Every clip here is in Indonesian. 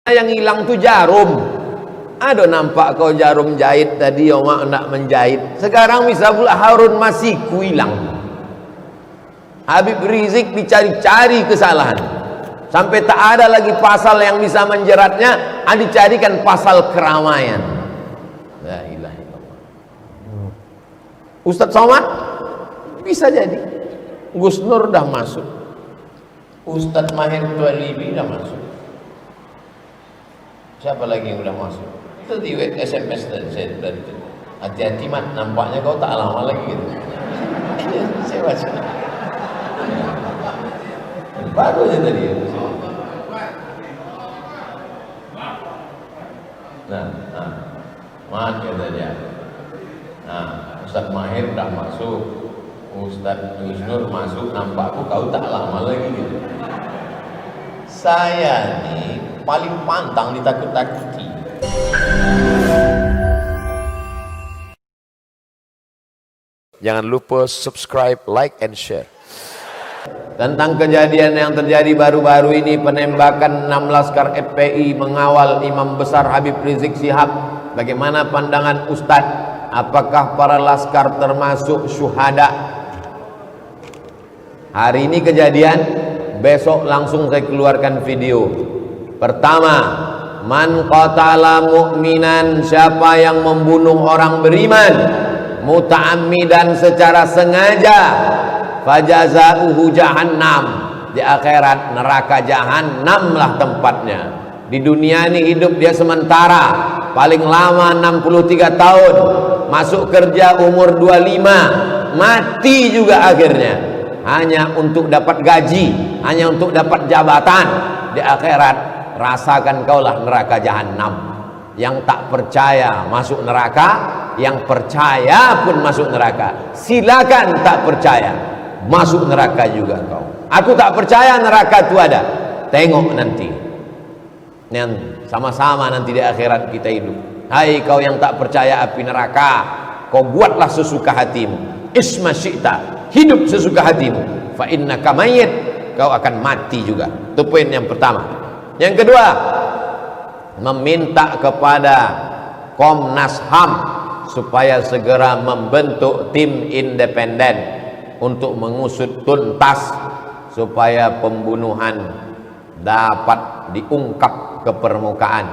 Yang hilang tuh jarum. Aduh, nampak kau jarum jahit tadi, mak nak menjahit. Sekarang bisa pula Harun Masiku hilang. Habib Rizik dicari-cari kesalahan, sampai tak ada lagi pasal yang bisa menjeratnya, dicarikan pasal keramaian. La ilaha illallah. Ustadz Somad bisa jadi. Gus Nur dah masuk, Ustadz Mahir Tualibi dah masuk. Siapa lagi yang udah masuk? Itu di SMS tadi saya tadi. Hati-hati mat, nampaknya kau tak lama lagi gitu. Saya baca. Baru aja tadi ya. Mat kata dia. Ustadz Mahir dah masuk, Ustadz Gus Nur masuk, nampakku kau tak lama lagi gitu. Saya nih paling pantang ditakut-takuti. Jangan lupa subscribe, like, and share. Tentang kejadian yang terjadi baru-baru ini, penembakan 6 laskar FPI mengawal Imam Besar Habib Rizik Syihab. Bagaimana pandangan Ustadz? Apakah para laskar termasuk syuhada? Hari ini kejadian, besok langsung saya keluarkan video. Pertama, man qatala mu'minan, siapa yang membunuh orang beriman muta'ammidan secara sengaja, fajazauhu jahannam, di akhirat neraka jahannam lah tempatnya. Di dunia ini hidup dia sementara, paling lama 63 tahun, masuk kerja umur 25, mati juga akhirnya, hanya untuk dapat gaji, hanya untuk dapat jabatan. Di akhirat rasakan kaulah neraka jahannam. Yang tak percaya masuk neraka, yang percaya pun masuk neraka. Silakan tak percaya, masuk neraka juga kau. Aku tak percaya neraka itu ada. Tengok nanti, sama-sama nanti di akhirat kita hidup. Hai kau yang tak percaya api neraka, kau buatlah sesuka hatimu. Isma syi'ta, hidup sesuka hatimu. Fa innaka mayyit, kau akan mati juga. Itu poin yang pertama. Yang kedua, meminta kepada Komnas HAM supaya segera membentuk tim independen untuk mengusut tuntas supaya pembunuhan dapat diungkap ke permukaan.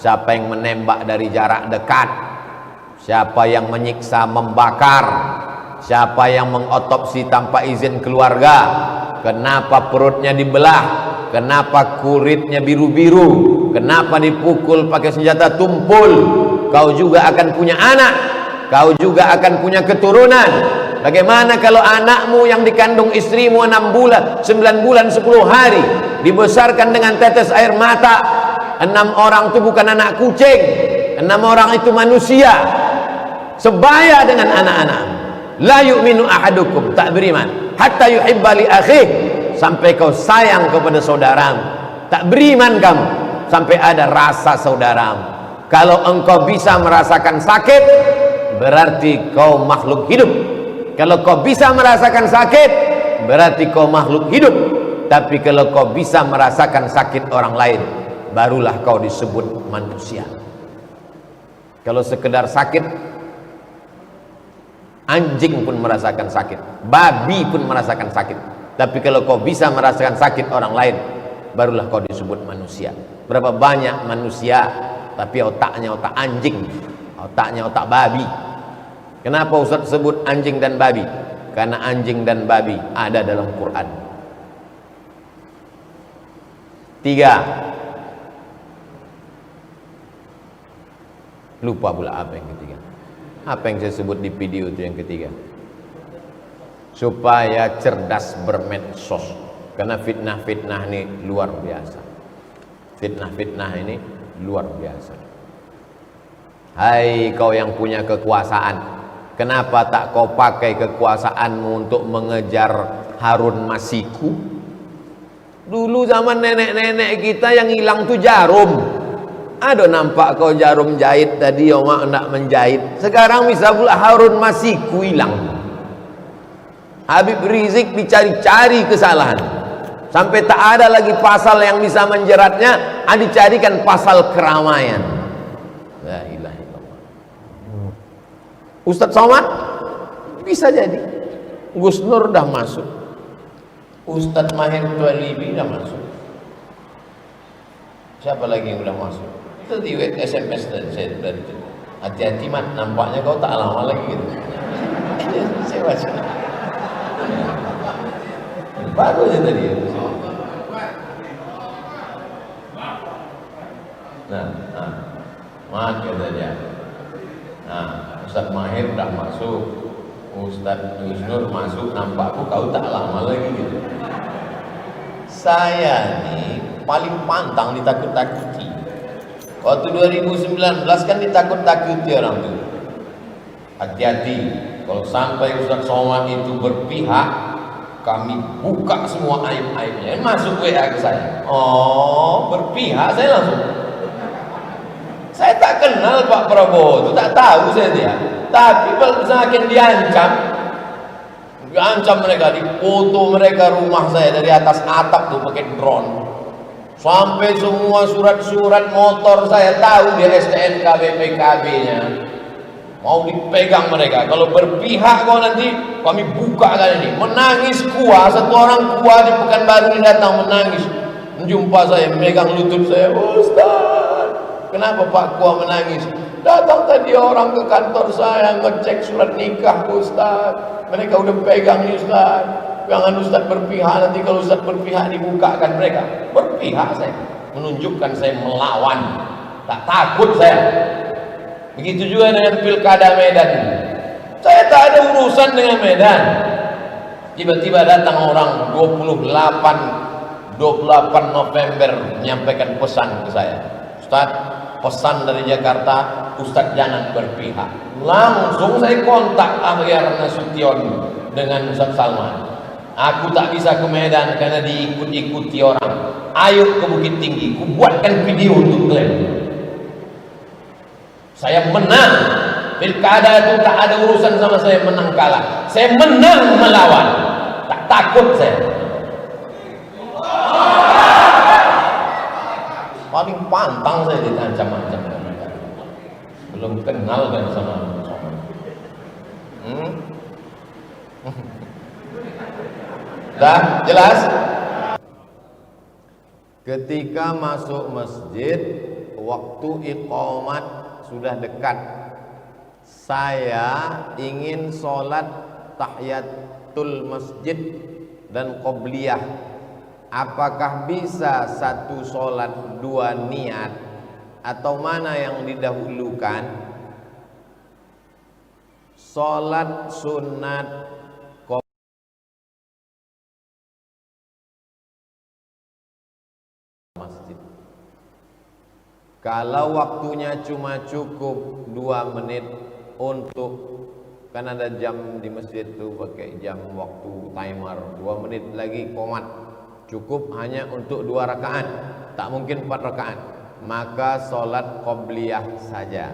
Siapa yang menembak dari jarak dekat, siapa yang menyiksa, membakar, siapa yang mengotopsi tanpa izin keluarga, kenapa perutnya dibelah, kenapa kulitnya biru-biru, kenapa dipukul pakai senjata tumpul. Kau juga akan punya anak, kau juga akan punya keturunan. Bagaimana kalau anakmu yang dikandung istrimu 6 bulan, 9 bulan, 10 hari, dibesarkan dengan tetes air mata? 6 orang itu bukan anak kucing, 6 orang itu manusia, sebaya dengan anak-anak. La yu'minu ahadukum, tak beriman hatta yuhibba li akhih, sampai kau sayang kepada saudaramu. Tak beriman kamu sampai ada rasa saudaramu. Kalau engkau bisa merasakan sakit, berarti kau makhluk hidup. Kalau kau bisa merasakan sakit, berarti kau makhluk hidup. Tapi kalau kau bisa merasakan sakit orang lain, barulah kau disebut manusia. Kalau sekedar sakit, anjing pun merasakan sakit, babi pun merasakan sakit. Tapi kalau kau bisa merasakan sakit orang lain, barulah kau disebut manusia. Berapa banyak manusia tapi otaknya otak anjing, otaknya otak babi. Kenapa Ustaz sebut anjing dan babi? Karena anjing dan babi ada dalam Quran. 3, lupa pula apa yang ketiga. Apa yang saya sebut di video itu yang ketiga? Supaya cerdas bermedsos. Karena fitnah-fitnah ini luar biasa. Fitnah-fitnah ini luar biasa. Hai kau yang punya kekuasaan, kenapa tak kau pakai kekuasaanmu untuk mengejar Harun Masiku? Dulu zaman nenek-nenek kita yang hilang tuh jarum. Aduh, nampak kau jarum jahit tadi, mak nak menjahit. Sekarang bisa pula Harun Masiku hilang. Habib Rizik dicari-cari kesalahan, sampai tak ada lagi pasal yang bisa menjeratnya, dicarikan pasal keramaian. La ilaha illallah. Ustadz Somad bisa jadi, Gus Nur dah masuk, Ustadz Mahir Tualibi dah masuk, siapa lagi yang udah masuk? Itu di SMS dari saya dari itu. Hati-hati Mat, nampaknya kau tak lama lagi gitu. Saya baca. Baru aja tadi. Nah, Mat kata dia. Nah, Ustadz Mahir dah masuk, Ustadz Gus Nur masuk, nampakku kau tak lama lagi gitu. Saya nih paling pantang ditakut-takuti. Waktu 2019 kan ditakut-takuti orang tuh. Hati-hati, kalau sampai Ustadz Somad itu berpihak, kami buka semua aib-aibnya. Masuk WA ke saya. Oh, berpihak, saya langsung. Saya tak kenal Pak Prabowo itu, tak tahu saya dia. Tapi semakin diancam mereka, dipoto mereka rumah saya dari atas atap tuh pakai drone. Sampai semua surat-surat motor saya tahu di STNK BPKB-nya. Mau dipegang mereka. Kalau berpihak kau nanti kami buka kali ini. Menangis kuah, satu orang kuah di Pekanbaru ini datang menangis. Menjumpa saya, memegang lutut saya. Ustaz, kenapa Pak Kuah menangis? Datang tadi orang ke kantor saya ngecek surat nikah Ustaz. Mereka udah pegang nih Ustaz. Jangan Ustaz berpihak, nanti kalau Ustaz berpihak dibukakan mereka. Berpihak saya, menunjukkan saya melawan, tak takut saya. Begitu juga dengan pilkada Medan. Saya tak ada urusan dengan Medan. Tiba-tiba datang orang 28 November menyampaikan pesan ke saya. Ustaz, pesan dari Jakarta, Ustaz jangan berpihak. Langsung saya kontak Akhyar Nasution dengan Ustaz Salman. Aku tak bisa ke Medan karena diikut-ikuti orang. Ayo ke Bukit Tinggi, ku buatkan video untuk klaim. Saya menang. Pilkada itu tak ada urusan sama saya menang kalah. Saya menang melawan. Tak takut saya. Paling pantang saya ditancam-ancam mereka. Belum kenal kan sama dah jelas. Ketika masuk masjid, waktu iqamat sudah dekat. Saya ingin sholat tahiyatul masjid dan qobliyah. Apakah bisa satu sholat dua niat, atau mana yang didahulukan? Sholat sunat masjid. Kalau waktunya cuma cukup 2 menit untuk, kan ada jam di masjid tuh pakai jam waktu timer, 2 menit lagi qomat, cukup hanya untuk 2 rakaat, tak mungkin 4 rakaat, maka sholat qobliyah saja,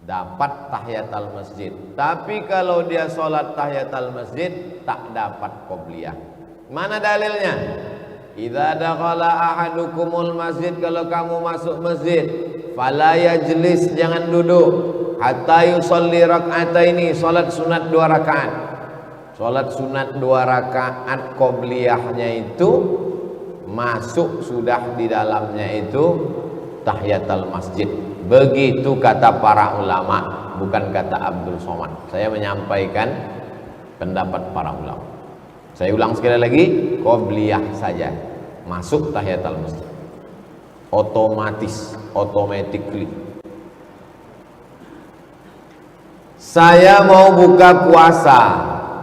dapat tahiyatul masjid. Tapi kalau dia sholat tahiyatul masjid tak dapat qobliyah. Mana dalilnya? Idza dakhala ahadukumul masjid, kalau kamu masuk masjid, fala yajlis, jangan duduk, hatta yusalli rak'ataini, salat sunat 2 rakaat. Salat sunat 2 rakaat qobliyahnya itu masuk sudah di dalamnya itu tahiyatul masjid. Begitu kata para ulama, bukan kata Abdul Somad. Saya menyampaikan pendapat para ulama. Saya ulang sekali lagi, qobliyah saja, masuk tahiyatul masjid, otomatis, automatically. Saya mau buka puasa,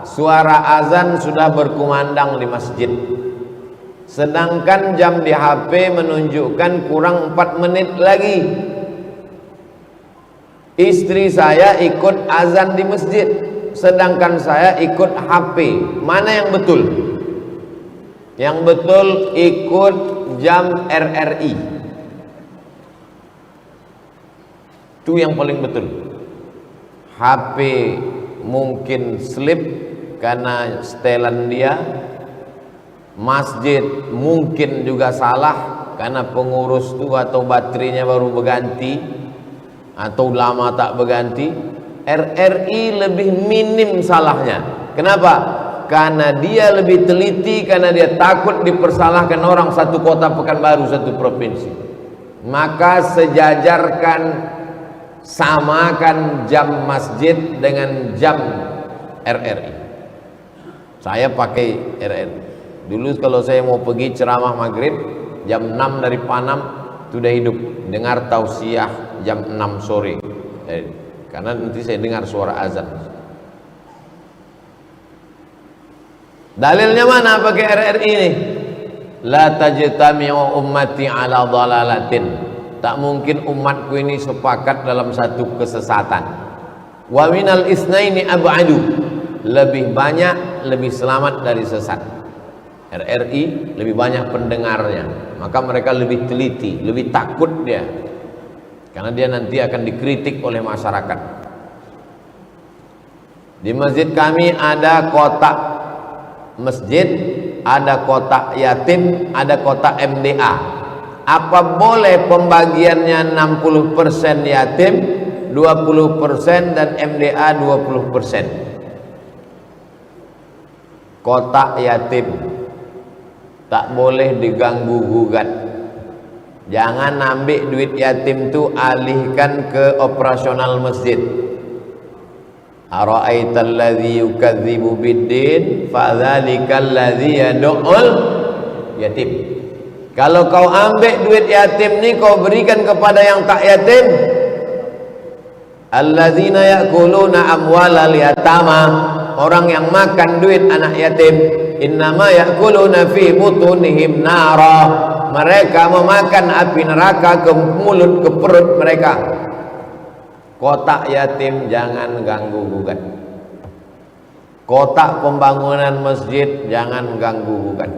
suara azan sudah berkumandang di masjid, sedangkan jam di HP menunjukkan kurang 4 menit lagi. Istri saya ikut azan di masjid, sedangkan saya ikut HP. Mana yang betul? Yang betul ikut jam RRI. Itu yang paling betul. HP mungkin slip karena setelan dia, Masjid mungkin juga salah karena pengurus itu atau baterainya baru berganti atau lama tak berganti. RRI lebih minim salahnya. Kenapa? Karena dia lebih teliti, karena dia takut dipersalahkan orang satu kota Pekanbaru, satu provinsi. Maka sejajarkan, samakan jam masjid dengan jam RRI. Saya pakai RRI. Dulu kalau saya mau pergi ceramah maghrib jam 6 dari Panam sudah hidup, dengar tausiah jam 6 sore. Karena nanti saya dengar suara azan. Dalilnya mana pakai RRI ini? La tajtami'u ummati ala dhalalatin. Tak mungkin umatku ini sepakat dalam satu kesesatan. Wa minal isnaini ab'adu. Lebih banyak, lebih selamat dari sesat. RRI lebih banyak pendengarnya, maka mereka lebih teliti, lebih takut dia, karena dia nanti akan dikritik oleh masyarakat. Di masjid kami ada kotak masjid, ada kotak yatim, ada kotak MDA. Apa boleh pembagiannya 60% yatim, 20% dan MDA 20%? Kotak yatim tak boleh diganggu gugat. Jangan ambil duit yatim tu alihkan ke operasional masjid. Ara'aital ladzi yukadzibu biddin fadzalikal ladzi yad'ul yatim. Kalau kau ambil duit yatim ni kau berikan kepada yang tak yatim, alladzina ya'kuluna amwalal yatama, orang yang makan duit anak yatim, innama ya'kuluna fi butunihim nara, mereka memakan api neraka ke mulut, ke perut mereka. Kotak yatim jangan ganggu gugat. Kotak pembangunan masjid jangan ganggu gugat.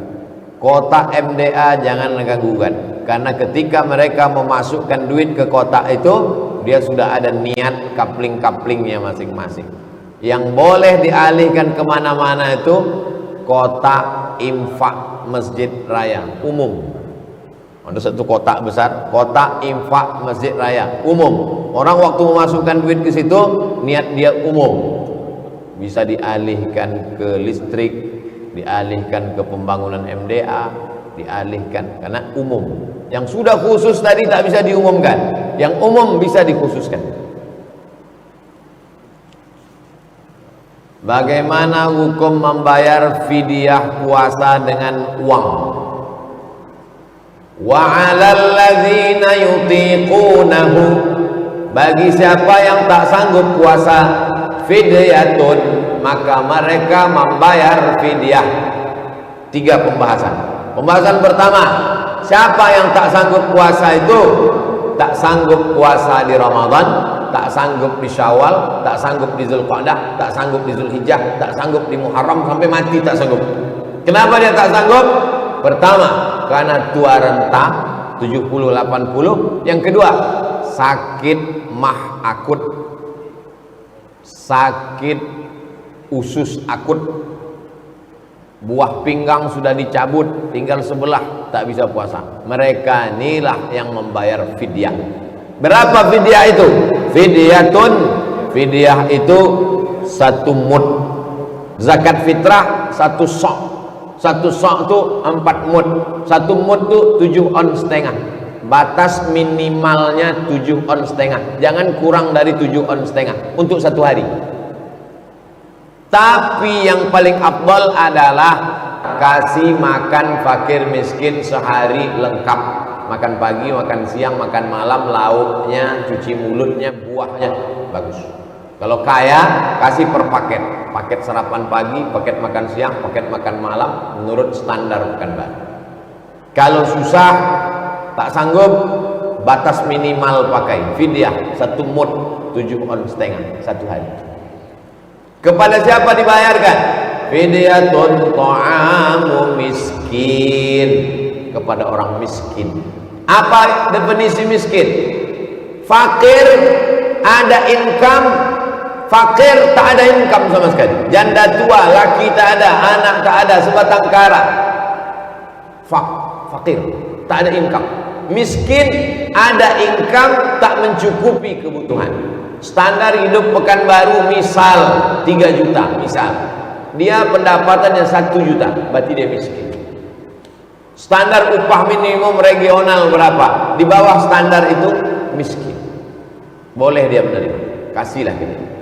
Kotak MDA jangan ganggu gugat. Karena ketika mereka memasukkan duit ke kotak itu, dia sudah ada niat kapling-kaplingnya masing-masing. Yang boleh dialihkan kemana-mana itu kotak infak masjid raya umum. Ada satu kotak besar, kotak infak masjid raya umum. Orang waktu memasukkan duit ke situ, niat dia umum. Bisa dialihkan ke listrik, dialihkan ke pembangunan MDA, dialihkan karena umum. Yang sudah khusus tadi tak bisa diumumkan, yang umum bisa dikhususkan. Bagaimana hukum membayar fidyah puasa dengan uang? Wa 'alal ladzina yutiqunahu, bagi siapa yang tak sanggup puasa, fidyatun, maka mereka membayar fidyah. 3 pembahasan. Pembahasan pertama, siapa yang tak sanggup puasa itu? Tak sanggup puasa di Ramadan, tak sanggup di Syawal, tak sanggup di Zulqa'dah, tak sanggup di Zulhijjah, tak sanggup di Muharram, sampai mati tak sanggup. Kenapa dia tak sanggup? Pertama, karena tua renta 70-80. Yang kedua, sakit mah akut, sakit usus akut, buah pinggang sudah dicabut, tinggal sebelah, tak bisa puasa. Mereka inilah yang membayar fidyah. Berapa fidyah itu? Fidyatun, fidyah itu 1 mud. Zakat fitrah 1 sok. 1 sok itu 4 mud. 1 mud itu 7 on setengah. Batas minimalnya 7 on setengah. Jangan kurang dari 7 on setengah untuk 1 hari. Tapi yang paling afdal adalah kasih makan fakir miskin sehari lengkap. Makan pagi, makan siang, makan malam, lauknya, cuci mulutnya, buahnya, bagus. Kalau kaya, kasih per paket. Paket sarapan pagi, paket makan siang, paket makan malam, menurut standar Pekanbaru. Kalau susah, tak sanggup, batas minimal pakai fidyah 1 mud 7 on setengah 1 hari. Kepada siapa dibayarkan? Fidyatun ta'amu miskin, kepada orang miskin. Apa definisi miskin? Fakir ada income, fakir tak ada income sama sekali. Janda tua, laki tak ada, anak tak ada, sebatang kara. fakir, tak ada income. Miskin ada income tak mencukupi kebutuhan. Standar hidup Pekanbaru misal 3 juta, misal dia pendapatannya 1 juta, berarti dia miskin. Standar upah minimum regional berapa? Di bawah standar itu miskin. Boleh dia menerima, kasihlah kita.